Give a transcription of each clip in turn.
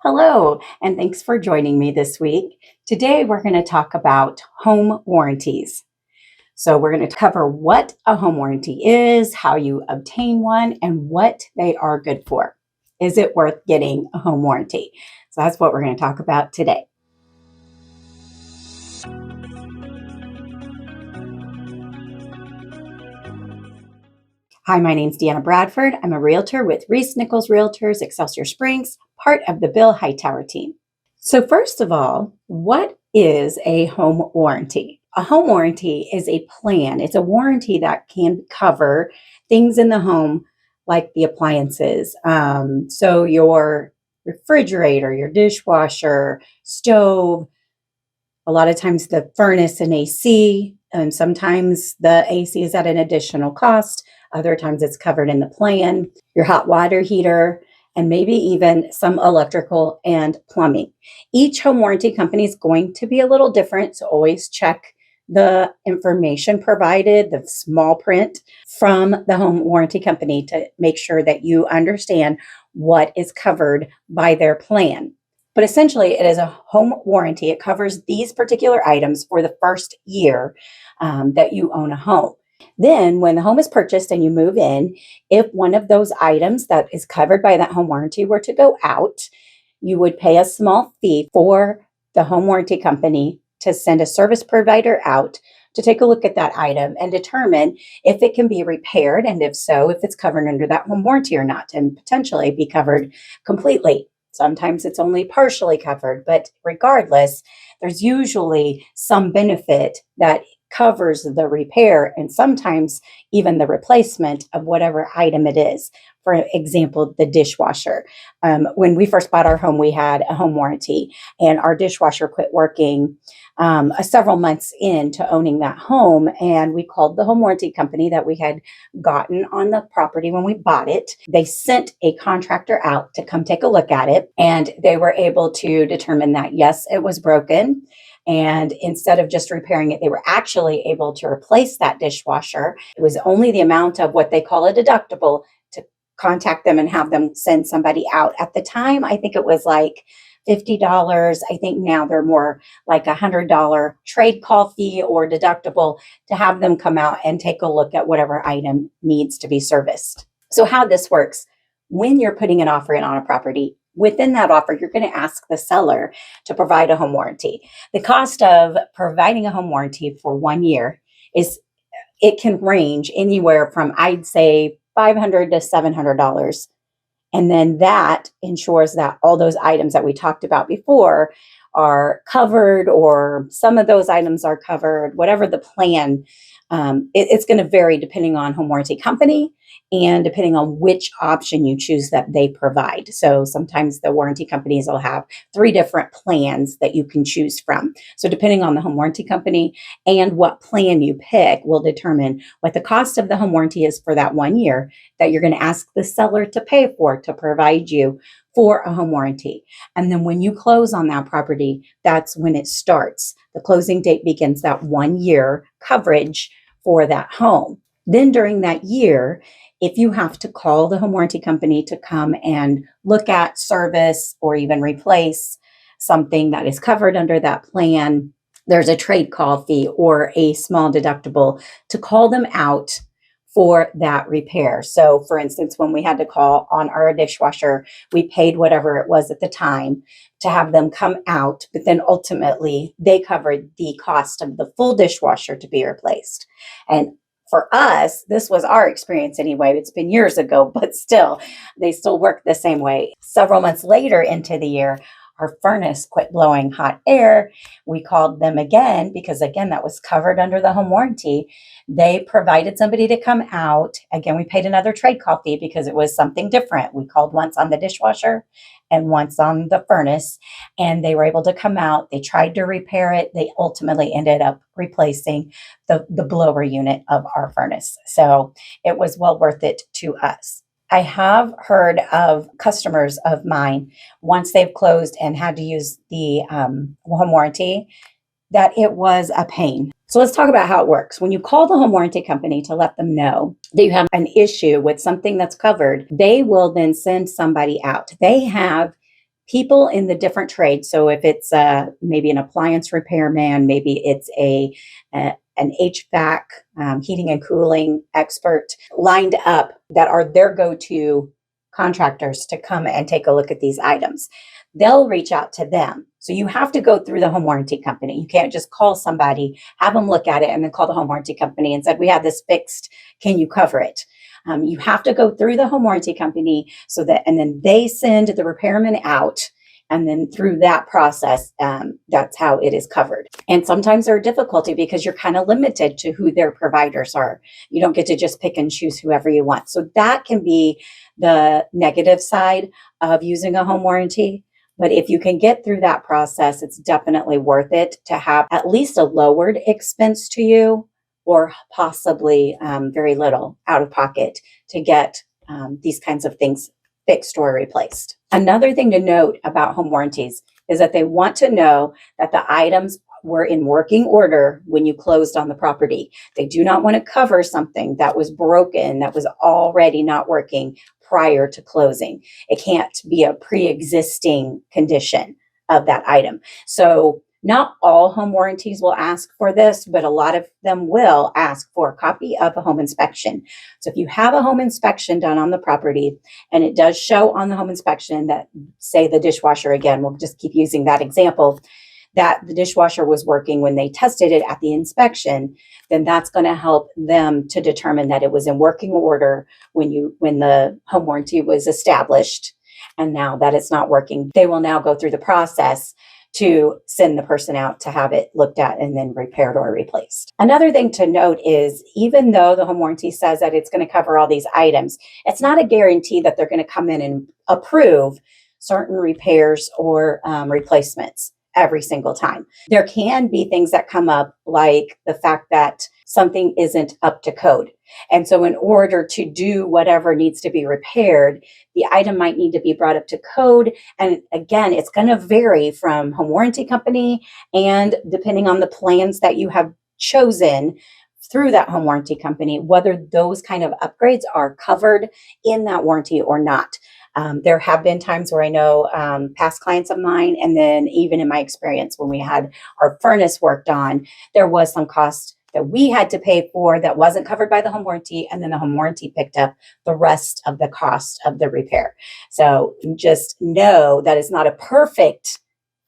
Hello, and thanks for joining me this week. Today, we're going to talk about home warranties. So, we're going to cover what a home warranty is, how you obtain one, and what they are good for. Is it worth getting a home warranty? So, that's what we're going to talk about today. Hi, my name's Deanna Bradford. I'm a realtor with Reese Nichols Realtors, Excelsior Springs, part of the Bill Hightower team. So, first of all, what is a home warranty? A home warranty is a plan. It's a warranty that can cover things in the home like the appliances. So, your refrigerator, your dishwasher, stove, a lot of times the furnace and AC, and sometimes the AC is at an additional cost. Other times it's covered in the plan, your hot water heater, and maybe even some electrical and plumbing. Each home warranty company is going to be a little different, so always check the information provided, the small print from the home warranty company to make sure that you understand what is covered by their plan. But essentially, it is a home warranty. It covers these particular items for the first year that you own a home. Then, when the home is purchased and you move in, if one of those items that is covered by that home warranty were to go out, you would pay a small fee for the home warranty company to send a service provider out to take a look at that item and determine if it can be repaired, and if so, if it's covered under that home warranty or not, and potentially be covered completely. Sometimes it's only partially covered, but regardless, there's usually some benefit that covers the repair and sometimes even the replacement of whatever item it is. For example, the dishwasher. When we first bought our home, we had a home warranty, and our dishwasher quit working several months into owning that home. And we called the home warranty company that we had gotten on the property when we bought it. They sent a contractor out to come take a look at it, and they were able to determine that, yes, it was broken. And instead of just repairing it, they were actually able to replace that dishwasher. It was only the amount of what they call a deductible to contact them and have them send somebody out. At the time, I think it was like $50. I think now they're more like $100 trade call fee or deductible to have them come out and take a look at whatever item needs to be serviced. So how this works, when you're putting an offer in on a property, within that offer, you're going to ask the seller to provide a home warranty. The cost of providing a home warranty for 1 year it can range anywhere from, I'd say, $500 to $700. And then that ensures that all those items that we talked about before are covered, or some of those items are covered, whatever the plan. It's going to vary depending on home warranty company and depending on which option you choose that they provide. So sometimes the warranty companies will have 3 different plans that you can choose from. So depending on the home warranty company and what plan you pick will determine what the cost of the home warranty is for that 1 year that you're going to ask the seller to pay for to provide you for a home warranty. And then when you close on that property, that's when it starts. The closing date begins that 1 year coverage for that home. Then during that year, if you have to call the home warranty company to come and look at, service, or even replace something that is covered under that plan, there's a trade call fee or a small deductible to call them out for that repair. So for instance, when we had to call on our dishwasher, we paid whatever it was at the time to have them come out, but then ultimately they covered the cost of the full dishwasher to be replaced. And for us, this was our experience anyway. It's been years ago, but still, they still work the same way. Several months later into the year, our furnace quit blowing hot air. We called them again because, again, that was covered under the home warranty. They provided somebody to come out. Again, we paid another trade call fee because it was something different. We called once on the dishwasher and once on the furnace, and they were able to come out. They tried to repair it. They ultimately ended up replacing the blower unit of our furnace. So it was well worth it to us. I have heard of customers of mine, once they've closed and had to use the home warranty, that it was a pain. So let's talk about how it works. When you call the home warranty company to let them know that you have an issue with something that's covered, they will then send somebody out. They have people in the different trades. So if it's maybe an appliance repairman, maybe it's an HVAC, heating and cooling expert lined up that are their go-to contractors to come and take a look at these items. They'll reach out to them. So you have to go through the home warranty company. You can't just call somebody, have them look at it, and then call the home warranty company and said, we have this fixed. Can you cover it? You have to go through the home warranty company and then they send the repairman out. And then through that process, that's how it is covered. And sometimes there are difficulty because you're kind of limited to who their providers are. You don't get to just pick and choose whoever you want. So that can be the negative side of using a home warranty. But if you can get through that process, it's definitely worth it to have at least a lowered expense to you, or possibly very little out of pocket to get these kinds of things fixed or replaced. Another thing to note about home warranties is that they want to know that the items were in working order when you closed on the property. They do not want to cover something that was broken, that was already not working prior to closing. It can't be a pre-existing condition of that item. So not all home warranties will ask for this, but a lot of them will ask for a copy of a home inspection. So if you have a home inspection done on the property and it does show on the home inspection that, say, the dishwasher, again, we'll just keep using that example, that the dishwasher was working when they tested it at the inspection, then that's going to help them to determine that it was in working order when the home warranty was established. And now that it's not working, they will now go through the process to send the person out to have it looked at and then repaired or replaced. Another thing to note is, even though the home warranty says that it's going to cover all these items, it's not a guarantee that they're going to come in and approve certain repairs or replacements every single time. There can be things that come up, like the fact that something isn't up to code. And so in order to do whatever needs to be repaired, the item might need to be brought up to code. And again, it's going to vary from home warranty company and depending on the plans that you have chosen through that home warranty company, whether those kind of upgrades are covered in that warranty or not. There have been times where I know past clients of mine, and then even in my experience when we had our furnace worked on, there was some cost that we had to pay for that wasn't covered by the home warranty, and then the home warranty picked up the rest of the cost of the repair. So just know that it's not a perfect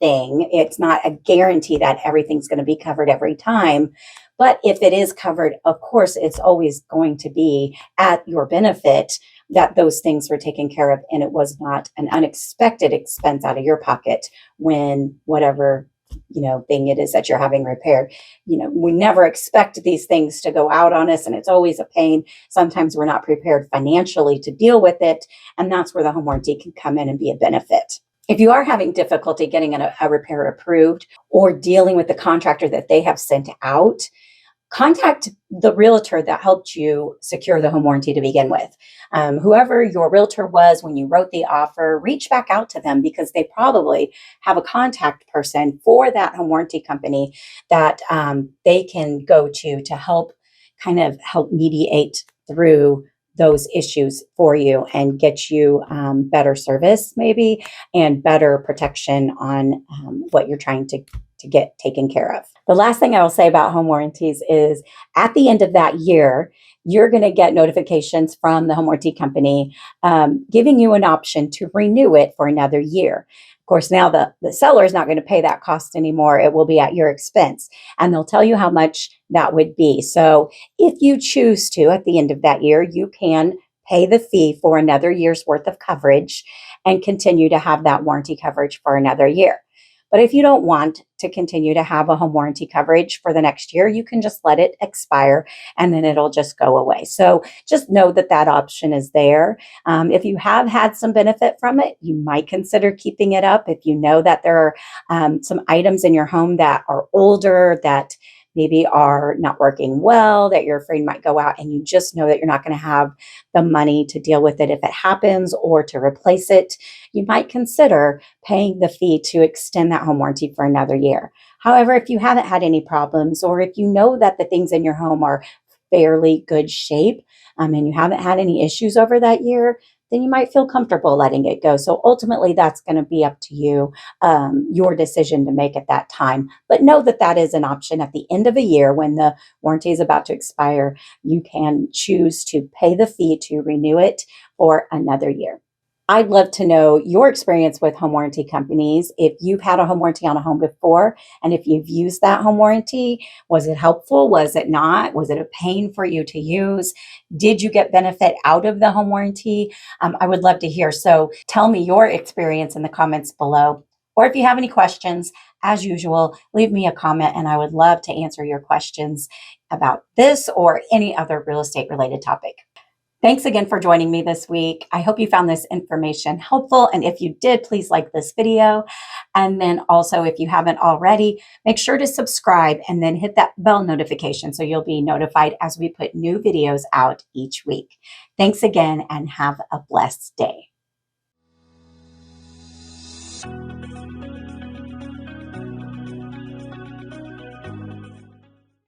thing. It's not a guarantee that everything's going to be covered every time. But if it is covered, of course, it's always going to be at your benefit that those things were taken care of and it was not an unexpected expense out of your pocket when whatever thing it is that you're having repaired. We never expect these things to go out on us, and it's always a pain. Sometimes we're not prepared financially to deal with it, and that's where the home warranty can come in and be a benefit. If you are having difficulty getting a repair approved or dealing with the contractor that they have sent out, contact the realtor that helped you secure the home warranty to begin with. Whoever your realtor was when you wrote the offer, reach back out to them because they probably have a contact person for that home warranty company that they can go to help mediate through those issues for you and get you better service maybe and better protection on what you're trying to get taken care of. The last thing I will say about home warranties is at the end of that year, you're going to get notifications from the home warranty company giving you an option to renew it for another year. Of course, now the seller is not going to pay that cost anymore. It will be at your expense, and they'll tell you how much that would be. So if you choose to, at the end of that year, you can pay the fee for another year's worth of coverage and continue to have that warranty coverage for another year. But if you don't want to continue to have a home warranty coverage for the next year, you can just let it expire and then it'll just go away. So just know that that option is there. If you have had some benefit from it, you might consider keeping it up. If you know that there are some items in your home that are older, that maybe are not working well, that you're afraid might go out, and you just know that you're not going to have the money to deal with it if it happens or to replace it, you might consider paying the fee to extend that home warranty for another year. However, if you haven't had any problems, or if you know that the things in your home are fairly good shape, and you haven't had any issues over that year, then you might feel comfortable letting it go. So ultimately, that's going to be up to you, your decision to make at that time. But know that that is an option at the end of a year when the warranty is about to expire. You can choose to pay the fee to renew it for another year. I'd love to know your experience with home warranty companies. If you've had a home warranty on a home before, and if you've used that home warranty, was it helpful? Was it not? Was it a pain for you to use? Did you get benefit out of the home warranty? I would love to hear. So tell me your experience in the comments below. Or if you have any questions, as usual, leave me a comment and I would love to answer your questions about this or any other real estate related topic. Thanks again for joining me this week. I hope you found this information helpful. And if you did, please like this video. And then also, if you haven't already, make sure to subscribe and then hit that bell notification so you'll be notified as we put new videos out each week. Thanks again and have a blessed day.